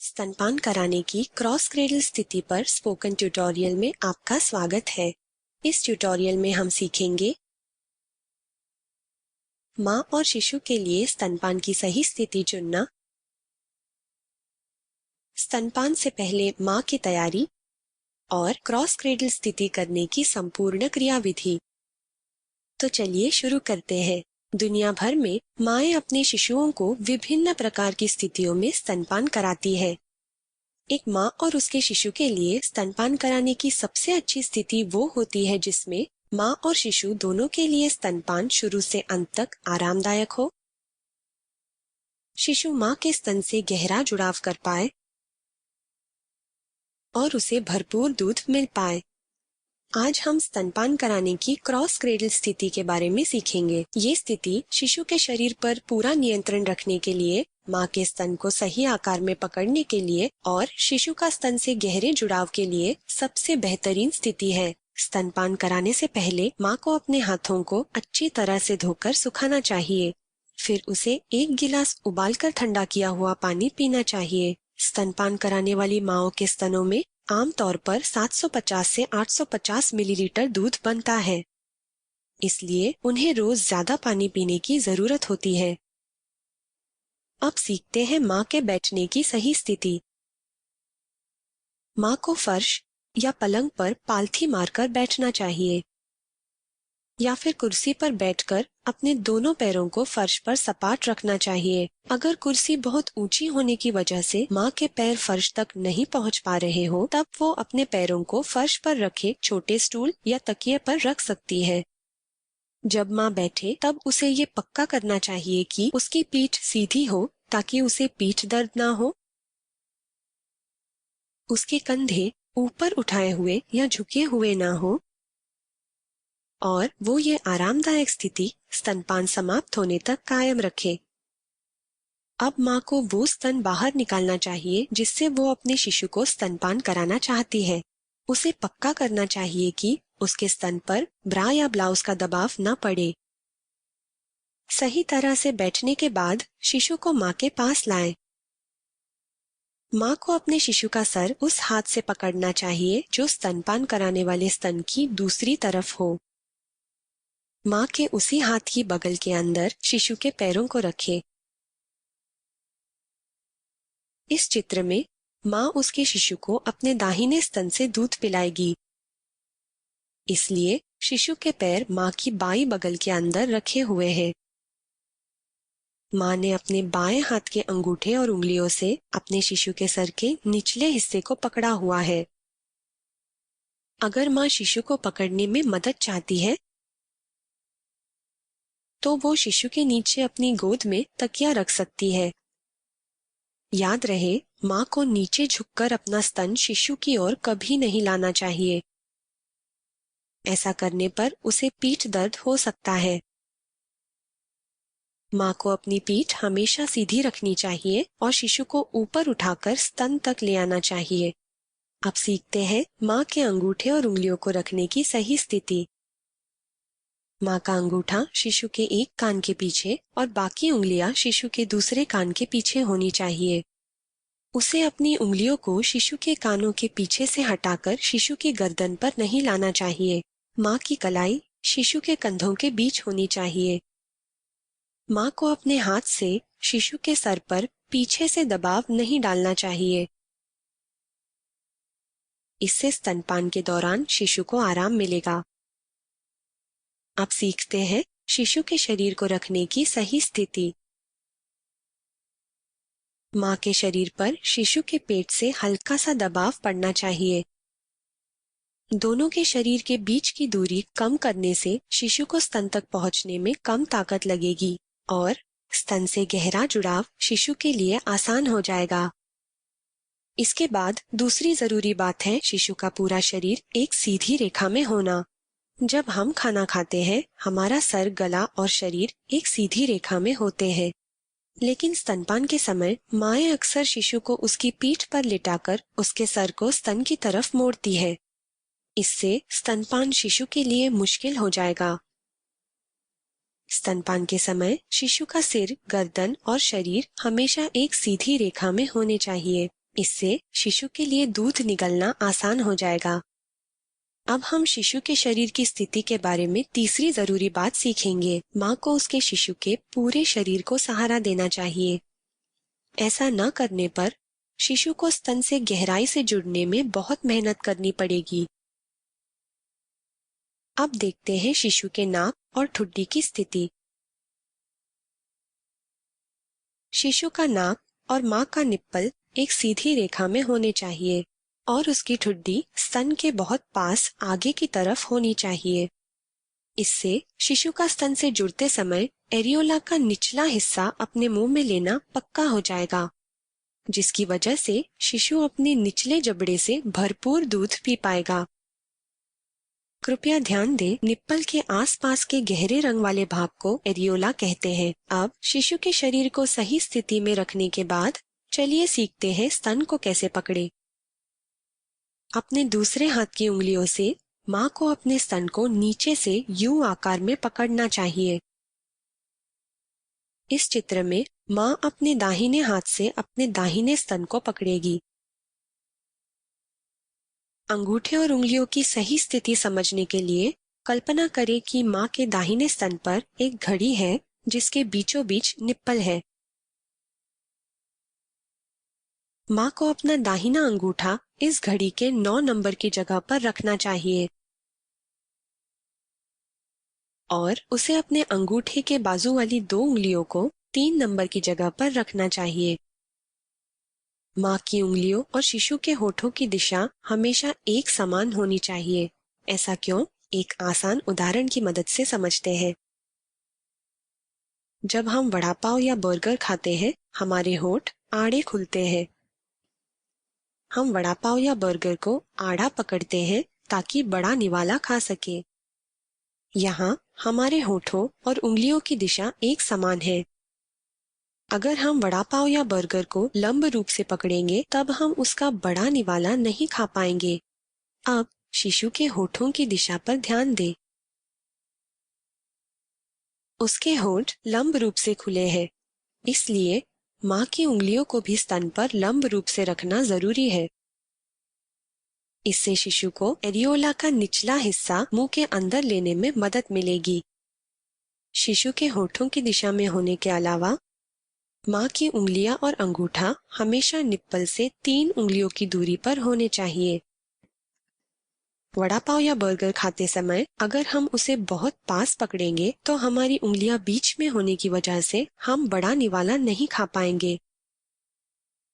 स्तनपान कराने की क्रॉस क्रेडल स्थिति पर स्पोकन ट्यूटोरियल में आपका स्वागत है। इस ट्यूटोरियल में हम सीखेंगे माँ और शिशु के लिए स्तनपान की सही स्थिति चुनना, स्तनपान से पहले माँ की तैयारी और क्रॉस क्रेडल स्थिति करने की संपूर्ण क्रियाविधि। तो चलिए शुरू करते हैं। दुनिया भर में माएँ अपने शिशुओं को विभिन्न प्रकार की स्थितियों में स्तनपान कराती है। एक माँ और उसके शिशु के लिए स्तनपान कराने की सबसे अच्छी स्थिति वो होती है जिसमें माँ और शिशु दोनों के लिए स्तनपान शुरू से अंत तक आरामदायक हो, शिशु माँ के स्तन से गहरा जुड़ाव कर पाए और उसे भरपूर दूध मिल पाए। आज हम स्तनपान कराने की क्रॉस क्रेडल स्थिति के बारे में सीखेंगे। ये स्थिति शिशु के शरीर पर पूरा नियंत्रण रखने के लिए, माँ के स्तन को सही आकार में पकड़ने के लिए और शिशु का स्तन से गहरे जुड़ाव के लिए सबसे बेहतरीन स्थिति है। स्तनपान कराने से पहले माँ को अपने हाथों को अच्छी तरह से धोकर सुखाना चाहिए। फिर उसे एक गिलास उबालकर ठंडा किया हुआ पानी पीना चाहिए। स्तनपान कराने वाली माँओं के स्तनों में आमतौर पर 750 से 850 मिलीलीटर दूध बनता है, इसलिए उन्हें रोज ज्यादा पानी पीने की जरूरत होती है। अब सीखते हैं माँ के बैठने की सही स्थिति। माँ को फर्श या पलंग पर पालथी मारकर बैठना चाहिए या फिर कुर्सी पर बैठकर अपने दोनों पैरों को फर्श पर सपाट रखना चाहिए। अगर कुर्सी बहुत ऊंची होने की वजह से माँ के पैर फर्श तक नहीं पहुँच पा रहे हो, तब वो अपने पैरों को फर्श पर रखे छोटे स्टूल या तकिए पर रख सकती है। जब माँ बैठे तब उसे ये पक्का करना चाहिए कि उसकी पीठ सीधी हो ताकि उसे पीठ दर्द ना हो। उसके कंधे ऊपर उठाए हुए या झुके हुए ना हो और वो ये आरामदायक स्थिति स्तनपान समाप्त होने तक कायम रखे। अब माँ को वो स्तन बाहर निकालना चाहिए जिससे वो अपने शिशु को स्तनपान कराना चाहती है। उसे पक्का करना चाहिए कि उसके स्तन पर ब्रा या ब्लाउज का दबाव न पड़े। सही तरह से बैठने के बाद शिशु को माँ के पास लाएं। माँ को अपने शिशु का सर उस हाथ से पकड़ना चाहिए जो स्तनपान कराने वाले स्तन की दूसरी तरफ हो। माँ के उसी हाथ की बगल के अंदर शिशु के पैरों को रखे। इस चित्र में माँ उसके शिशु को अपने दाहिने स्तन से दूध पिलाएगी, इसलिए शिशु के पैर माँ की बाईं बगल के अंदर रखे हुए हैं। माँ ने अपने बाएं हाथ के अंगूठे और उंगलियों से अपने शिशु के सर के निचले हिस्से को पकड़ा हुआ है। अगर माँ शिशु को पकड़ने में मदद चाहती है तो वो शिशु के नीचे अपनी गोद में तकिया रख सकती है। याद रहे, माँ को नीचे झुककर अपना स्तन शिशु की ओर कभी नहीं लाना चाहिए। ऐसा करने पर उसे पीठ दर्द हो सकता है। माँ को अपनी पीठ हमेशा सीधी रखनी चाहिए और शिशु को ऊपर उठाकर स्तन तक ले आना चाहिए। अब सीखते हैं माँ के अंगूठे और उंगलियों को रखने की सही स्थिति। माँ का अंगूठा शिशु के एक कान के पीछे और बाकी उंगलियां शिशु के दूसरे कान के पीछे होनी चाहिए। उसे अपनी उंगलियों को शिशु के कानों के पीछे से हटाकर शिशु की गर्दन पर नहीं लाना चाहिए। माँ की कलाई शिशु के कंधों के बीच होनी चाहिए। माँ को अपने हाथ से शिशु के सर पर पीछे से दबाव नहीं डालना चाहिए। इससे स्तनपान के दौरान शिशु को आराम मिलेगा। अब सीखते हैं शिशु के शरीर को रखने की सही स्थिति। माँ के शरीर पर शिशु के पेट से हल्का सा दबाव पड़ना चाहिए। दोनों के शरीर के बीच की दूरी कम करने से शिशु को स्तन तक पहुँचने में कम ताकत लगेगी और स्तन से गहरा जुड़ाव शिशु के लिए आसान हो जाएगा। इसके बाद दूसरी जरूरी बात है शिशु का पूरा शरीर एक सीधी रेखा में होना। जब हम खाना खाते हैं, हमारा सर, गला और शरीर एक सीधी रेखा में होते हैं, लेकिन स्तनपान के समय माएँ अक्सर शिशु को उसकी पीठ पर लिटाकर उसके सर को स्तन की तरफ मोड़ती है। इससे स्तनपान शिशु के लिए मुश्किल हो जाएगा। स्तनपान के समय शिशु का सिर, गर्दन और शरीर हमेशा एक सीधी रेखा में होने चाहिए। इससे शिशु के लिए दूध निकलना आसान हो जाएगा। अब हम शिशु के शरीर की स्थिति के बारे में तीसरी जरूरी बात सीखेंगे। माँ को उसके शिशु के पूरे शरीर को सहारा देना चाहिए। ऐसा न करने पर शिशु को स्तन से गहराई से जुड़ने में बहुत मेहनत करनी पड़ेगी। अब देखते हैं शिशु के नाक और ठुड्डी की स्थिति। शिशु का नाक और माँ का निप्पल एक सीधी रेखा में होने चाहिए और उसकी ठुड्डी स्तन के बहुत पास आगे की तरफ होनी चाहिए। इससे शिशु का स्तन से जुड़ते समय एरियोला का निचला हिस्सा अपने मुंह में लेना पक्का हो जाएगा, जिसकी वजह से शिशु अपने निचले जबड़े से भरपूर दूध पी पाएगा। कृपया ध्यान दें, निप्पल के आसपास के गहरे रंग वाले भाग को एरियोला कहते हैं। अब शिशु के शरीर को सही स्थिति में रखने के बाद चलिए सीखते हैं स्तन को कैसे पकड़े। अपने दूसरे हाथ की उंगलियों से माँ को अपने स्तन को नीचे से यू आकार में पकड़ना चाहिए। इस चित्र में माँ अपने दाहिने हाथ से अपने दाहिने स्तन को पकड़ेगी। अंगूठे और उंगलियों की सही स्थिति समझने के लिए कल्पना करें कि माँ के दाहिने स्तन पर एक घड़ी है जिसके बीचों बीच निप्पल है। माँ को अपना दाहिना अंगूठा इस घड़ी के 9 नंबर की जगह पर रखना चाहिए और उसे अपने अंगूठे के बाजू वाली 2 उंगलियों को 3 नंबर की जगह पर रखना चाहिए। माँ की उंगलियों और शिशु के होठों की दिशा हमेशा एक समान होनी चाहिए। ऐसा क्यों? एक आसान उदाहरण की मदद से समझते हैं। जब हम वड़ा पाव या बर्गर खाते हैं, हमारे होठ आड़े खुलते हैं। हम वड़ा पाव या बर्गर को आड़ा पकड़ते हैं ताकि बड़ा निवाला खा सके। यहाँ हमारे होठों और उंगलियों की दिशा एक समान है। अगर हम वड़ा पाव या बर्गर को लंब रूप से पकड़ेंगे तब हम उसका बड़ा निवाला नहीं खा पाएंगे। अब शिशु के होठों की दिशा पर ध्यान दें। उसके होठ लंब रूप से खुले हैं, इसलिए माँ की उंगलियों को भी स्तन पर लंब रूप से रखना जरूरी है। इससे शिशु को एरियोला का निचला हिस्सा मुंह के अंदर लेने में मदद मिलेगी। शिशु के होठों की दिशा में होने के अलावा माँ की उंगलियां और अंगूठा हमेशा निप्पल से 3 उंगलियों की दूरी पर होने चाहिए। वड़ा पाव या बर्गर खाते समय अगर हम उसे बहुत पास पकड़ेंगे तो हमारी उंगलियां बीच में होने की वजह से हम बड़ा निवाला नहीं खा पाएंगे।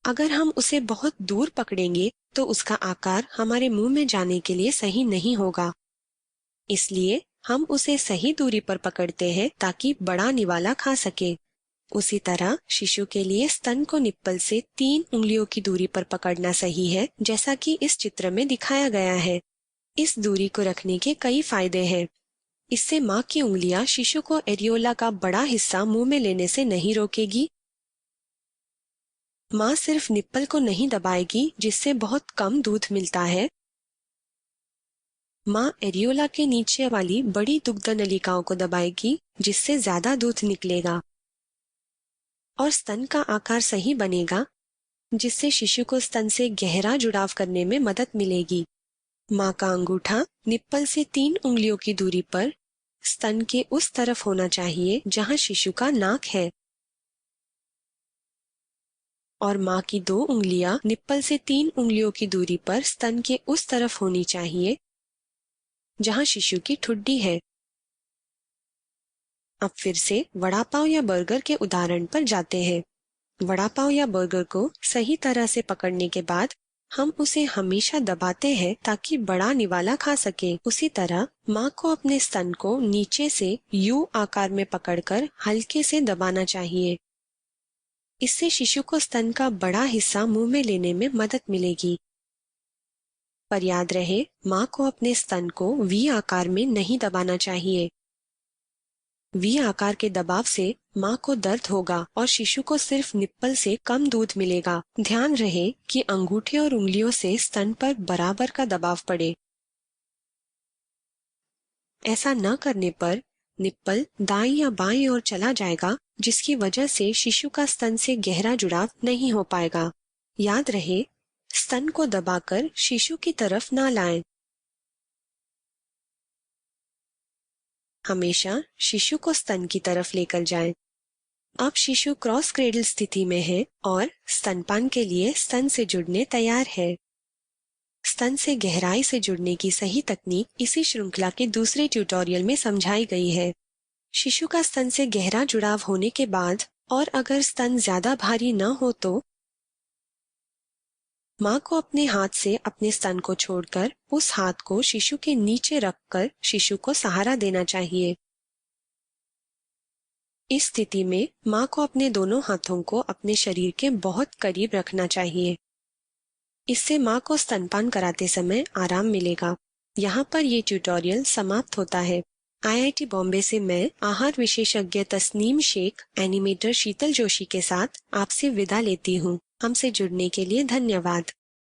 अगर हम उसे बहुत दूर पकड़ेंगे तो उसका आकार हमारे मुंह में जाने के लिए सही नहीं होगा। इसलिए हम उसे सही दूरी पर पकड़ते हैं ताकि बड़ा निवाला खा सके। उसी तरह शिशु के लिए स्तन को निप्पल से 3 उंगलियों की दूरी पर पकड़ना सही है, जैसा कि इस चित्र में दिखाया गया है। इस दूरी को रखने के कई फायदे हैं। इससे माँ की उंगलियां शिशु को एरियोला का बड़ा हिस्सा मुंह में लेने से नहीं रोकेगी। माँ सिर्फ निप्पल को नहीं दबाएगी, जिससे बहुत कम दूध मिलता है। माँ एरियोला के नीचे वाली बड़ी दुग्ध नलिकाओं को दबाएगी, जिससे ज्यादा दूध निकलेगा और स्तन का आकार सही बनेगा, जिससे शिशु को स्तन से गहरा जुड़ाव करने में मदद मिलेगी। माँ का अंगूठा निप्पल से 3 उंगलियों की दूरी पर स्तन के उस तरफ होना चाहिए जहाँ शिशु का नाक है और माँ की 2 उंगलियां निप्पल से 3 उंगलियों की दूरी पर स्तन के उस तरफ होनी चाहिए जहाँ शिशु की ठुड्डी है। अब फिर से वड़ा पाव या बर्गर के उदाहरण पर जाते हैं। वड़ा पाव या बर्गर को सही तरह से पकड़ने के बाद हम उसे हमेशा दबाते हैं ताकि बड़ा निवाला खा सके। उसी तरह माँ को अपने स्तन को नीचे से यू आकार में पकड़कर हल्के से दबाना चाहिए। इससे शिशु को स्तन का बड़ा हिस्सा मुंह में लेने में मदद मिलेगी। पर याद रहे, माँ को अपने स्तन को वी आकार में नहीं दबाना चाहिए। वी आकार के दबाव से माँ को दर्द होगा और शिशु को सिर्फ निप्पल से कम दूध मिलेगा। ध्यान रहे कि अंगूठे और उंगलियों से स्तन पर बराबर का दबाव पड़े। ऐसा न करने पर निप्पल दाईं या बाईं ओर चला जाएगा, जिसकी वजह से शिशु का स्तन से गहरा जुड़ाव नहीं हो पाएगा। याद रहे, स्तन को दबाकर शिशु की तरफ ना लाएं। हमेशा शिशु को स्तन की तरफ लेकर जाएं। अब शिशु क्रॉस क्रेडल स्थिति में है और स्तनपान के लिए स्तन से जुड़ने तैयार है। स्तन से गहराई से जुड़ने की सही तकनीक इसी श्रृंखला के दूसरे ट्यूटोरियल में समझाई गई है। शिशु का स्तन से गहरा जुड़ाव होने के बाद और अगर स्तन ज्यादा भारी न हो तो माँ को अपने हाथ से अपने स्तन को छोड़कर उस हाथ को शिशु के नीचे रखकर शिशु को सहारा देना चाहिए। इस स्थिति में माँ को अपने दोनों हाथों को अपने शरीर के बहुत करीब रखना चाहिए। इससे माँ को स्तनपान कराते समय आराम मिलेगा। यहाँ पर ये ट्यूटोरियल समाप्त होता है। IIT बॉम्बे से मैं आहार विशेषज्ञ तस्नीम शेख, एनिमेटर शीतल जोशी के साथ आपसे विदा लेती हूँ। हमसे जुड़ने के लिए धन्यवाद।